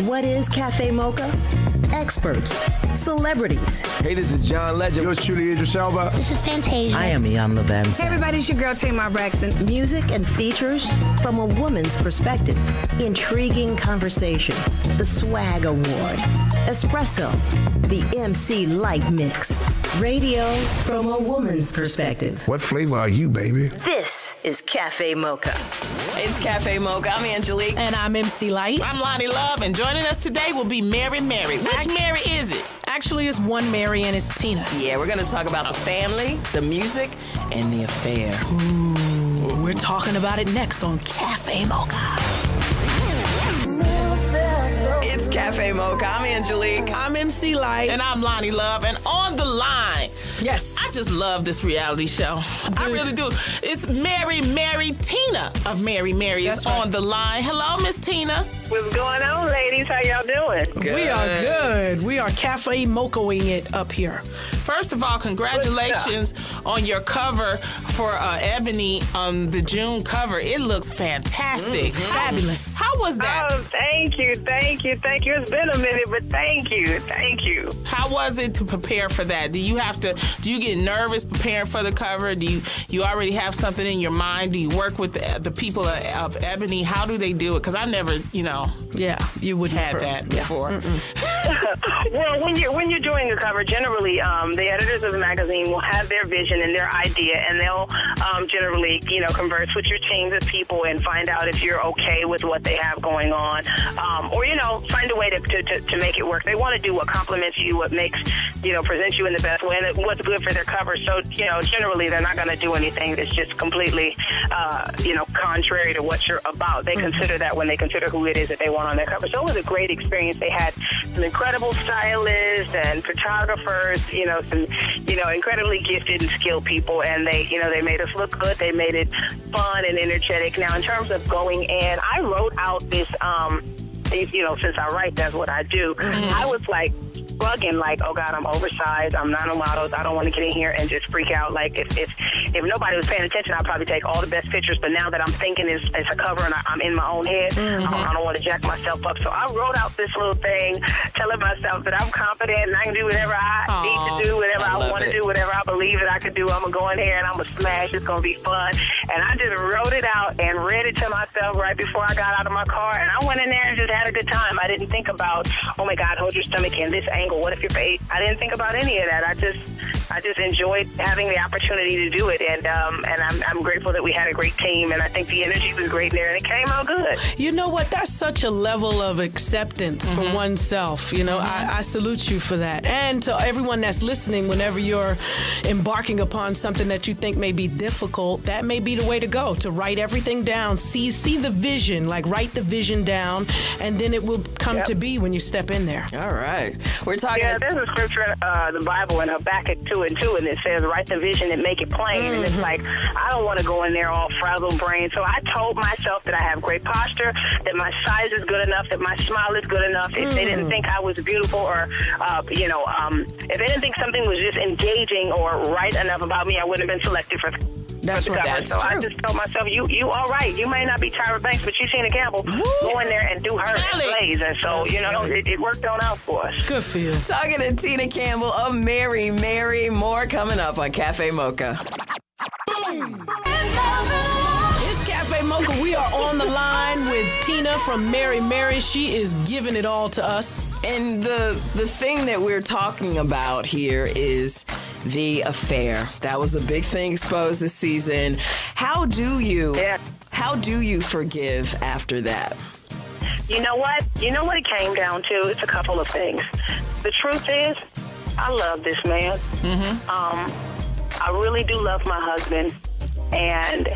What is Cafe Mocha? Experts, celebrities. Hey, this is John Legend. Yours truly, Idris Elba. This is Fantasia. I am Ian Levanson. Hey everybody, it's your girl Tamar Braxton. Music and features from a woman's perspective. Intriguing conversation. The Swag Award. Espresso. The MC Light Mix. Radio from a woman's perspective. What flavor are you, baby? This is Cafe Mocha. It's Cafe Mocha. I'm Angelique. And I'm MC Light. I'm Lonnie Love, and joining us today will be Mary. Which Mary is it? Actually, it's one Mary, and it's Tina. Yeah, we're going to talk about the family, the music, and the affair. Ooh, we're talking about it next on Cafe Mocha. It's Cafe Mocha. I'm Angelique. I'm MC Light. And I'm Lonnie Love. And on the line, yes, I just love this reality show. I really do. It's Mary Tina of Mary is right. On the line. Hello, Miss Tina. What's going on, ladies? How y'all doing? Good. We are good. We are Cafe Mochaing it up here. First of all, congratulations on your cover for Ebony on the June cover. It looks fantastic. Fabulous. How was that? Oh, thank you. It's been a minute, but thank you. How was it to prepare for that? Do you get nervous preparing for the cover? Do you already have something in your mind? Do you work with the people of Ebony? How do they do it? Because I never, Yeah, you would have that before. Well, when you're doing a cover, generally the editors of the magazine will have their vision and their idea, and they'll generally converse with your teams of people and find out if you're okay with what they have going on, or find a way to make it work. They want to do what compliments you, what makes presents you in the best way, and what's good for their cover. So generally they're not going to do anything that's just completely contrary to what you're about. They consider that when they consider who it is that they want on their cover. So it was a great experience. They had some incredible stylists and photographers, some incredibly gifted and skilled people, and they made us look good. They made it fun and energetic. Now, in terms of going in, I wrote out this since I write, that's what I do. I was like bugging, like, oh God, I'm oversized, I'm not a model, I don't want to get in here and just freak out. Like if nobody was paying attention, I'd probably take all the best pictures, but now that I'm thinking it's a cover and I'm in my own head, I don't want to jack myself up. So I wrote out this little thing telling myself that I'm confident and I can do whatever I need to do, whatever I want to do, whatever I believe that I could do. I'm going to go in here and I'm going to smash. It's going to be fun. And I just wrote it out and read it to myself right before I got out of my car, and I went in there and just had a good time. I didn't think about, oh my God, hold your stomach in this angle. What if your face? I didn't think about any of that. I just enjoyed having the opportunity to do it, and I'm grateful that we had a great team, and I think the energy was great there, and it came out good. You know what? That's such a level of acceptance for oneself. I salute you for that. And to everyone that's listening, whenever you're embarking upon something that you think may be difficult, that may be the way to go, to write everything down, see the vision, like write the vision down, and then it will come to be when you step in there. All right. We're talking. Yeah, there's a scripture in the Bible in Habakkuk 2:2, and it says, write the vision and make it plain. And it's like, I don't want to go in there all frazzled brain. So I told myself that I have great posture, that my size is good enough, that my smile is good enough. If they didn't think I was beautiful, or, if they didn't think something was just engaging or right enough about me, I wouldn't have been selected for That's right. That's true. I just told myself, you all right. You may not be Tyra Banks, but you Tina Campbell. Go in there and do her plays. And so, it worked on out for us. Good for you. Talking to Tina Campbell of Mary. More coming up on Cafe Mocha. Boom. It's Cafe Mocha. We are on the line with Tina from Mary. She is giving it all to us. And the thing that we're talking about here is the affair. That was a big thing exposed this season. How do you forgive after that? You know what? It came down to? It's a couple of things. The truth is, I love this man. I really do love my husband. And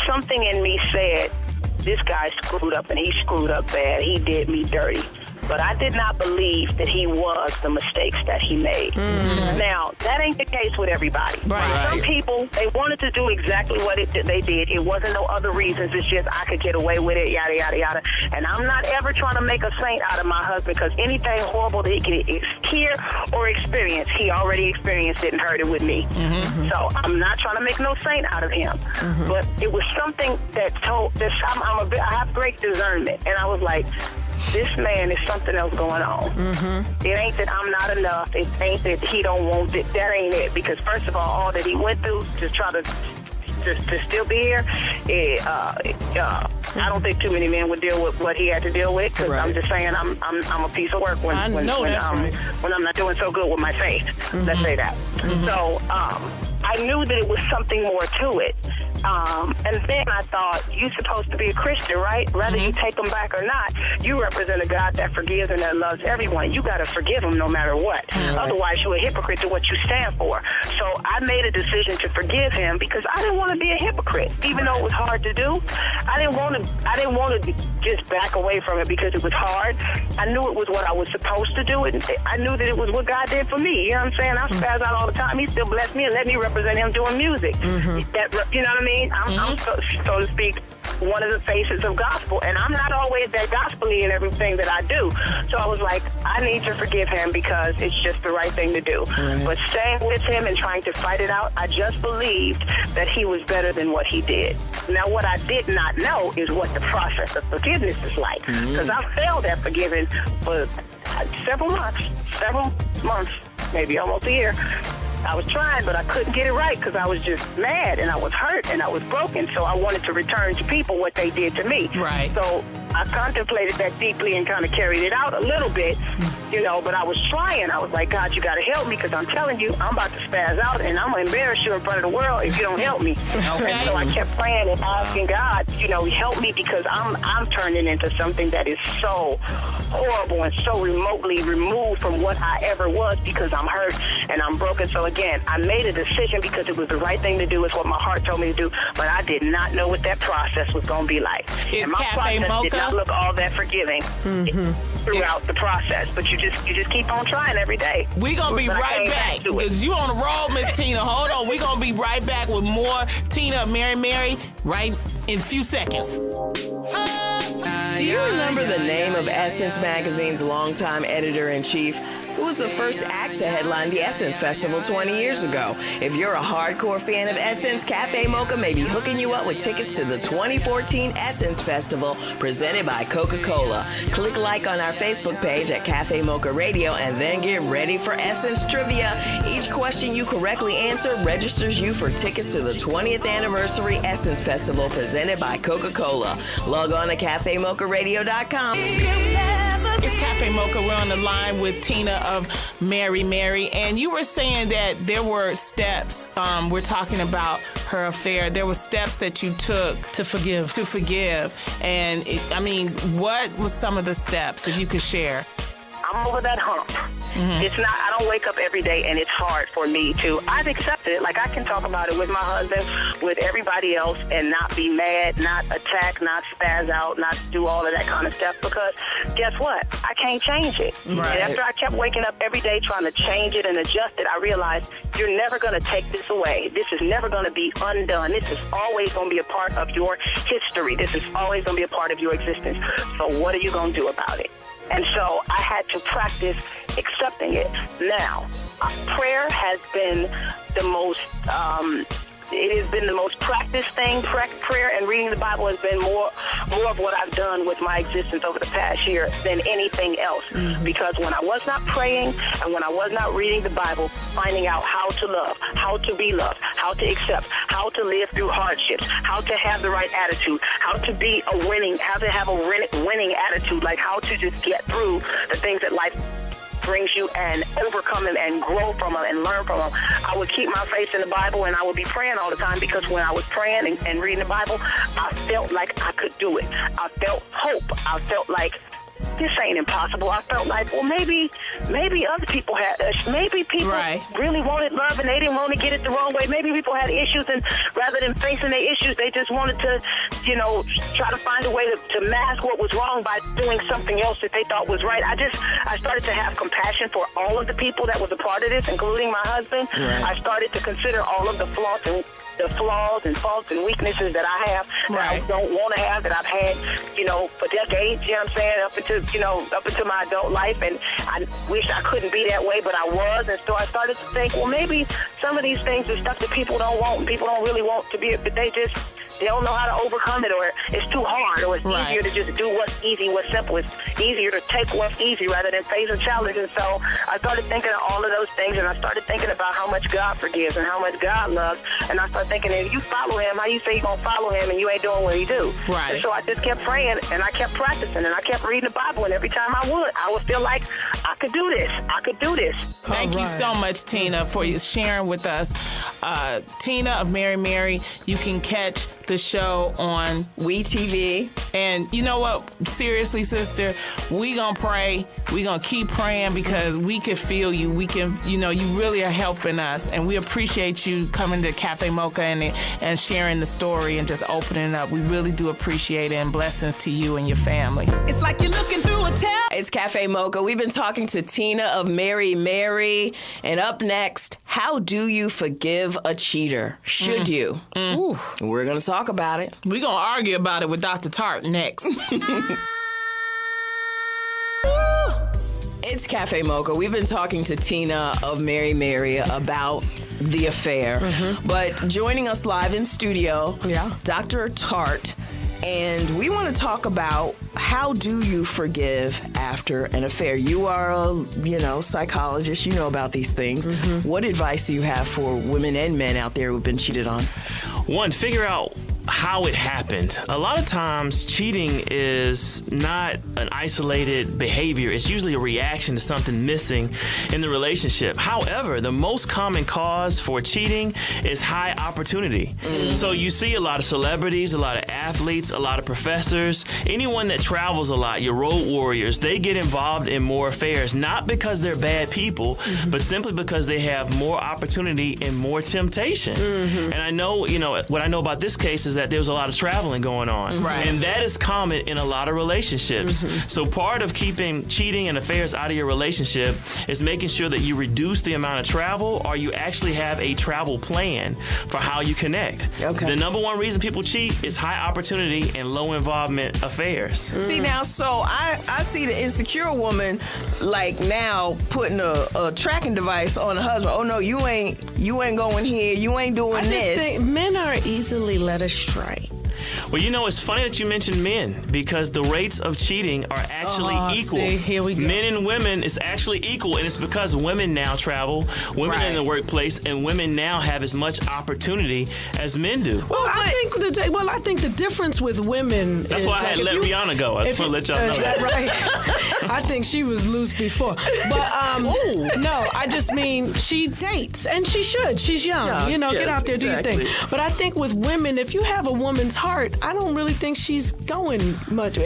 something in me said, this guy screwed up, and he screwed up bad. He did me dirty. But I did not believe that he was the mistakes that he made. Now, that ain't the case with everybody. Right. Some people, they wanted to do exactly what they did. It wasn't no other reasons. It's just I could get away with it, yada, yada, yada. And I'm not ever trying to make a saint out of my husband, because anything horrible that he can hear or experience, he already experienced it and heard it with me. So I'm not trying to make no saint out of him. But it was something that I have great discernment. And I was like, this man is something else going on. Mm-hmm. It ain't that I'm not enough. It ain't that he don't want it. That ain't it. Because first of all that he went through to try to still be here, I don't think too many men would deal with what he had to deal with. Because I'm just saying, I'm a piece of work when I'm not doing so good with my faith. Mm-hmm. Let's say that. Mm-hmm. So I knew that it was something more to it. And then I thought, you're supposed to be a Christian, right? Whether you take them back or not, you represent a God that forgives and that loves everyone. You got to forgive them no matter what. Mm-hmm. Otherwise, you're a hypocrite to what you stand for. So I made a decision to forgive him because I didn't want to be a hypocrite, even though it was hard to do. I didn't want to just back away from it because it was hard. I knew it was what I was supposed to do, and I knew that it was what God did for me. You know what I'm saying? I spaz out all the time. He still blessed me and let me represent him doing music. Mm-hmm. You know what I mean? I'm so to speak, one of the faces of gospel, and I'm not always that gospel-y in everything that I do. So I was like, I need to forgive him because it's just the right thing to do. Right. But staying with him and trying to fight it out, I just believed that he was better than what he did. Now, what I did not know is what the process of forgiveness is like, because I failed at forgiving for several months, maybe almost a year. I was trying, but I couldn't get it right because I was just mad and I was hurt and I was broken. So I wanted to return to people what they did to me. Right. So I contemplated that deeply and kind of carried it out a little bit, but I was trying. I was like, God, you got to help me because I'm telling you, I'm about to spaz out and I'm going to embarrass you in front of the world if you don't help me. Okay. And so I kept praying and asking God, help me because I'm turning into something that is so horrible and so remotely removed from what I ever was because I'm hurt and I'm broken. So again, I made a decision because it was the right thing to do. It's what my heart told me to do, but I did not know what that process was going to be like. And my process did not look all that forgiving throughout the process, but you just keep on trying every day. We're going to be right back because you on the road, Miss Tina. Hold on. We're going to be right back with more Tina Mary right in a few seconds. Do you remember the name of Essence Magazine's longtime editor-in-chief, who was the first act to headline the Essence Festival 20 years ago? If you're a hardcore fan of Essence, Cafe Mocha may be hooking you up with tickets to the 2014 Essence Festival presented by Coca-Cola. Click like on our Facebook page at Cafe Mocha Radio and then get ready for Essence Trivia. Each question you correctly answer registers you for tickets to the 20th Anniversary Essence Festival presented by Coca-Cola. Log on to CafeMochaRadio.com. It's Cafe Mocha. We're on the line with Tina of Mary, and you were saying that there were steps. We're talking about her affair. There were steps that you took to forgive. And what was some of the steps that you could share? I'm over that hump. Mm-hmm. It's not, I don't wake up every day and it's hard for me to, I've accepted it. Like I can talk about it with my husband, with everybody else and not be mad, not attack, not spaz out, not do all of that kind of stuff because guess what? I can't change it. Right. And after I kept waking up every day trying to change it and adjust it, I realized you're never going to take this away. This is never going to be undone. This is always going to be a part of your history. This is always going to be a part of your existence. So what are you going to do about it? And so I had to practice accepting it. Now, prayer has been the most, it has been the most practiced thing. Prayer and reading the Bible has been more of what I've done with my existence over the past year than anything else. Mm-hmm. Because when I was not praying and when I was not reading the Bible, finding out how to love, how to be loved, how to accept, how to live through hardships, how to have the right attitude, how to be how to have a winning attitude, like how to just get through the things that life brings you and overcome them and grow from them and learn from them. I would keep my face in the Bible and I would be praying all the time because when I was praying and reading the Bible, I felt like I could do it. I felt hope. I felt like this ain't impossible. I felt like, well, maybe other people maybe people really wanted love and they didn't want to get it the wrong way. Maybe people had issues and rather than facing their issues, they just wanted to, try to find a way to mask what was wrong by doing something else that they thought was right. I started to have compassion for all of the people that was a part of this, including my husband. Right. I started to consider all of the flaws and faults and weaknesses that I have that I don't want to have, that I've had, for decades, you know what I'm saying, up into my adult life. And I wish I couldn't be that way, but I was. And so I started to think, well, maybe some of these things are stuff that people don't want and people don't really want to be, but they just they don't know how to overcome it, or it's too hard, or it's easier to just do what's easy, what's simple. It's easier to take what's easy rather than face a challenge. And so I started thinking of all of those things, and I started thinking about how much God forgives and how much God loves. And I started thinking, if you follow him, how you say you're going to follow him and you ain't doing what he do? Right. And so I just kept praying, and I kept practicing, and I kept reading the Bible, and every time I would feel like I could do this. I could do this. Thank you so much, Tina, for sharing with us. Tina of Mary Mary, you can catch the show on WeTV. And you know what? Seriously, sister, we gonna pray. We gonna keep praying because we can feel you. We can, you really are helping us, and we appreciate you coming to Cafe Mocha and sharing the story and just opening up. We really do appreciate it, and blessings to you and your family. It's like you're looking through a tell. It's Cafe Mocha. We've been talking to Tina of Mary Mary. And up next, how do you forgive a cheater? Should you? Ooh, we're going to talk about it. We're going to argue about it with Dr. Tartt next. It's Cafe Mocha. We've been talking to Tina of Mary Mary about the affair. But joining us live in studio, Dr. Tartt. And we want to talk about how do you forgive after an affair? You are a, psychologist. You know about these things. What advice do you have for women and men out there who've been cheated on? One, figure out how it happened. A lot of times cheating is not an isolated behavior. It's usually a reaction to something missing in the relationship. However, the most common cause for cheating is high opportunity. So you see a lot of celebrities, a lot of athletes, a lot of professors, anyone that travels a lot, your road warriors, they get involved in more affairs, not because they're bad people, but simply because they have more opportunity and more temptation. And I know, what I know about this case is that there's a lot of traveling going on. And that is common in a lot of relationships. So part of keeping cheating and affairs out of your relationship is making sure that you reduce the amount of travel, or you actually have a travel plan for how you connect. The number one reason people cheat is high opportunity and low involvement affairs. See now, so I see the insecure woman like now putting a tracking device on the husband. Oh no, you ain't going here. You ain't doing this. I just think men are easily led astray. Well, it's funny that you mentioned men, because the rates of cheating are actually equal. See, here we go. Men and women is actually equal, and it's because women now travel, women are in the workplace, and women now have as much opportunity as men do. Well, I think the difference with women. That's why I had let Rihanna go. I just want to let y'all know that. Right? I think she was loose before, but no, I just mean she dates, and she should. She's young, get out there, do your thing. But I think with women, if you have a woman's heart, I don't really think she's going much.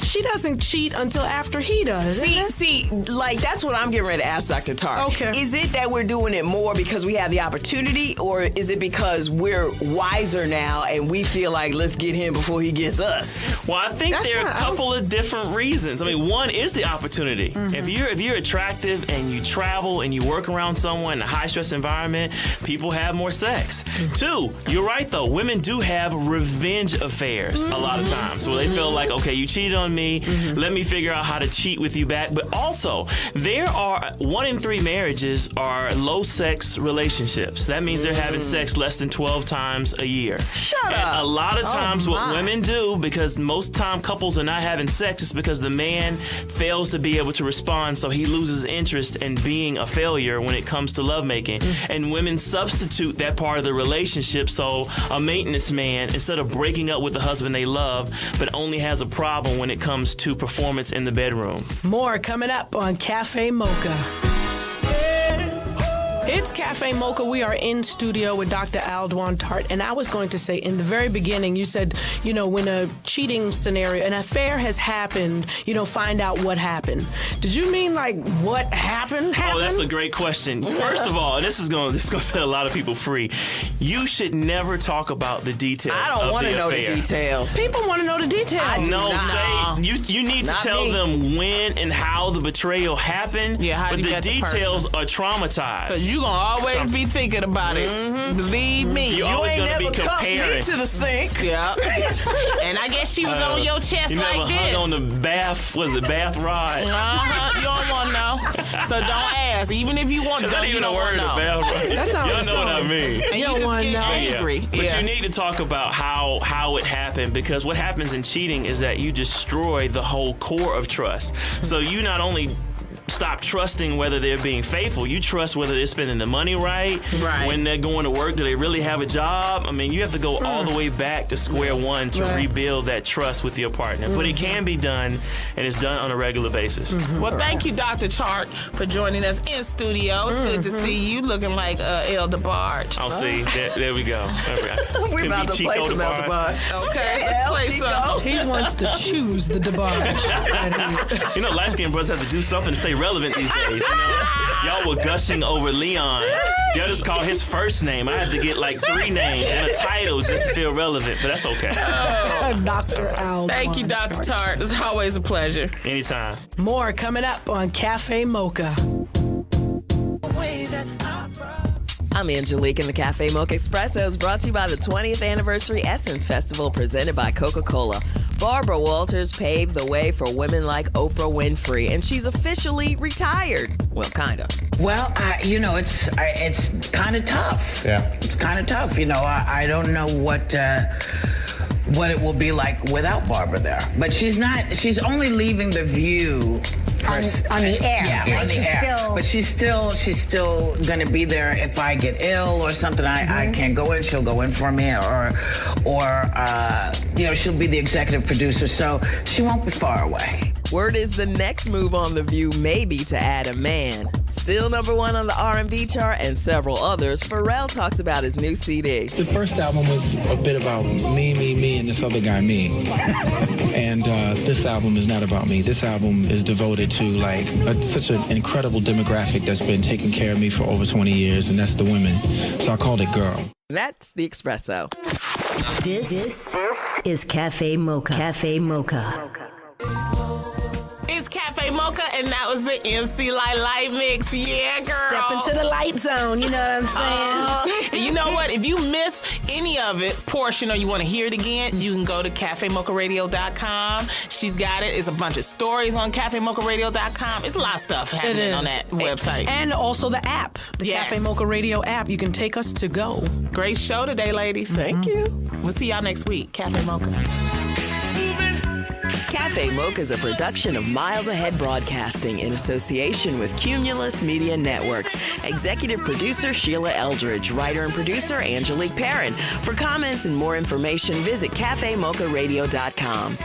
She doesn't cheat until after he does. See, like that's what I'm getting ready to ask Dr. Tartt. Okay. Is it that we're doing it more because we have the opportunity, or is it because we're wiser now and we feel like let's get him before he gets us? Well, I think there are a couple of different reasons. I mean, one is the opportunity. If you're attractive and you travel and you work around someone in a high stress environment, people have more sex. Two, you're right though. Women do have revenge affairs a lot of times, where they feel like, okay, you cheated on me, let me figure out how to cheat with you back. But also, there are 1 in 3 marriages are low sex relationships. That means they're having sex less than 12 times a year. Shut up. A lot of times what women do, because most time couples are not having sex, is because the man fails to be able to respond, so he loses interest in being a failure when it comes to lovemaking. And women substitute that part of the relationship, so a maintenance man, instead of breaking up with the husband they love, but only has a problem when it comes to performance in the bedroom. More coming up on Cafe Mocha. It's Cafe Mocha. We are in studio with Dr. Alduan Tartt. And I was going to say, in the very beginning, you said, when a cheating scenario, an affair has happened, find out what happened. Did you mean like what happened? Oh, that's a great question. First of all, this is going to set a lot of people free. You should never talk about the details. I don't want to know the details. People want to know the details. You need to tell them when and how the betrayal happened. Yeah, how but you the met the details person. are traumatized. Because you You gonna always be thinking about it. Believe me. You always ain't gonna be never cuffed me comparing. to the sink. Yeah. And I guess she was on your chest You like never this. hung on the bath rod. You don't want to know. So don't ask. Even if you want to, That's not you even a don't word, want the to know. bath rod. That sounds Y'all like know what I something. mean. And you don't just wanna get know. angry. But you need to talk about how it happened, because what happens in cheating is that you destroy the whole core of trust. So you not only stop trusting whether they're being faithful, you trust whether they're spending the money right, when they're going to work, do they really have a job? I mean, you have to go all the way back to square one to rebuild that trust with your partner. But it can be done, and it's done on a regular basis. Well, thank you, Dr. Tartt, for joining us in studio. It's good to see you looking like El DeBarge. I'll see. There we go. We're about to play some El DeBarge. Okay, let's play some. He wants to choose the DeBarge. You know, light-skinned brothers have to do something to stay relevant these days. You know? Y'all were gushing over Leon. Y'all just call his first name. I had to get like 3 names and a title just to feel relevant, but that's okay. Dr. Alduan. Thank you, Dr. Tartt. It's always a pleasure. Anytime. More coming up on Cafe Mocha. I'm Angelique, and the Cafe Mocha Espresso is brought to you by the 20th Anniversary Essence Festival presented by Coca-Cola. Barbara Walters paved the way for women like Oprah Winfrey, and she's officially retired. Well, kind of. Well, it's kind of tough. Yeah. It's kind of tough. I don't know what it will be like without Barbara there. But she's only leaving the View. On the air. Yeah, right? on the air. But she's still going to be there if I get ill or something. I can't go in. She'll go in for me, or she'll be the executive producer. So she won't be far away. Word is the next move on The View may be to add a man. Still #1 on the R&B chart and several others, Pharrell talks about his new CD. The first album was a bit about me, and this other guy, me. And this album is not about me. This album is devoted to such an incredible demographic that's been taking care of me for over 20 years, and that's the women. So I called it Girl. That's the Espresso. This is Cafe Mocha. Cafe Mocha. It's Cafe Mocha, and that was the MC Light Mix. Yeah, girl. Step into the light zone, you know what I'm saying? And you know what? If you miss any of it, portion, or you want to hear it again, you can go to CafeMochaRadio.com. She's got it. It's a bunch of stories on CafeMochaRadio.com. It's a lot of stuff happening on that website. And also the app, the Cafe Mocha Radio app. You can take us to go. Great show today, ladies. Thank you. We'll see y'all next week. Cafe Mocha. Cafe Mocha is a production of Miles Ahead Broadcasting in association with Cumulus Media Networks. Executive producer Sheila Eldridge, writer and producer Angelique Perrin. For comments and more information, visit CafeMochaRadio.com.